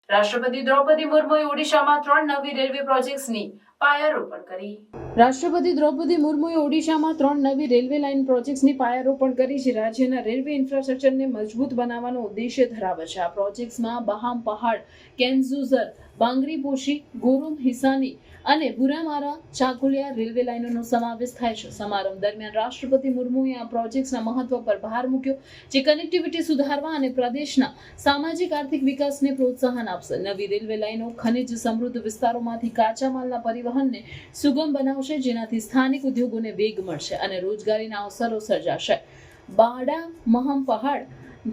રાષ્ટ્રપતિ દ્રૌપદી મુર્મુએ ઓડિશામાં 3 નવી રેલવે પ્રોજેક્ટ્સની પાયારોપણ કરી. રાષ્ટ્રપતિ દ્રૌપદી મુર્મુએ ઓડિશામાં 3 નવી રેલવે લાઇન પ્રોજેક્ટ્સની પાયારોપણ કરી છે. રાજ્યના રેલવે ઇન્ફ્રાસ્ટ્રક્ચરને મજબૂત બનાવવાનો ઉદ્દેશ્ય ધરાવે છે. આ પ્રોજેક્ટ્સમાં બહામ પહાડ, કેન્ઝુઝર, બાંગરીપોશી, ગોરુમ હિસાની અને બુરામારા ચાકુલિયા રેલવે લાઇનોનો સમાવેશ થાય છે. સમારંભ દરમિયાન રાષ્ટ્રપતિ મુર્મુએ આ પ્રોજેક્ટ્સના મહત્વ પર ભાર મૂક્યો, જે કનેક્ટિવિટી સુધારવા અને પ્રદેશના સામાજિક આર્થિક વિકાસને પ્રોત્સાહન આપશે. નવી રેલવે લાઇનો ખનિજ સમૃદ્ધ વિસ્તારોમાંથી કાચા માલના પરિવહનને સુગમ બનાવશે, જેનાથી સ્થાનિક ઉદ્યોગોને વેગ મળશે અને રોજગારીના અવસરો સર્જાશે. બાડા મહમ પહાડ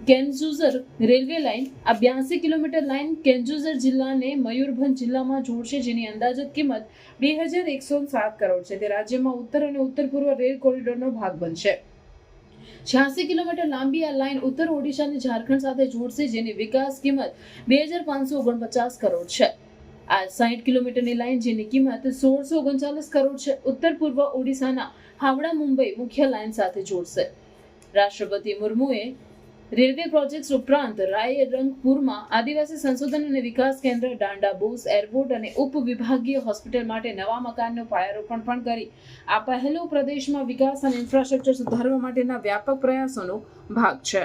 કેન્ઝુઝર રેલવે લાઇન આ 82 કિલોમીટર લાઇન કેન્ઝુઝર જિલ્લાને મયુરભંજ જિલ્લામાં જોડશે, જેની અંદાજિત કિંમત 2107 કરોડ છે. તે રાજ્યમાં ઉત્તર અને ઉત્તર પૂર્વ રેલ કોરિડોરનો ભાગ બનશે. 86 કિલોમીટર લાંબી આ લાઇન ઉત્તર ઓડિશાને ઝારખંડ સાથે જોડશે, જેની વિકાસ કિંમત 2549 કરોડ છે. આ 60 કિલોમીટરની લાઇન, જેની કિંમત 1639 કરોડ છે, ઉત્તર પૂર્વ ઓડિશાના હાવડા મુંબઈ મુખ્ય લાઇન સાથે જોડશે. રાષ્ટ્રપતિ મુર્મુએ રેલવે પ્રોજેક્ટ્સ ઉપરાંત રાયરંગપુરમાં આદિવાસી સંશોધન અને વિકાસ કેન્દ્ર, ડાંડા બોસ એરપોર્ટ અને ઉપવિભાગીય હોસ્પિટલ માટે નવા મકાનનું પાયારોપણ પણ કરી. આ પહેલો પ્રદેશમાં વિકાસ અને ઇન્ફ્રાસ્ટ્રક્ચર સુધારવા માટેના વ્યાપક પ્રયાસોનો ભાગ છે.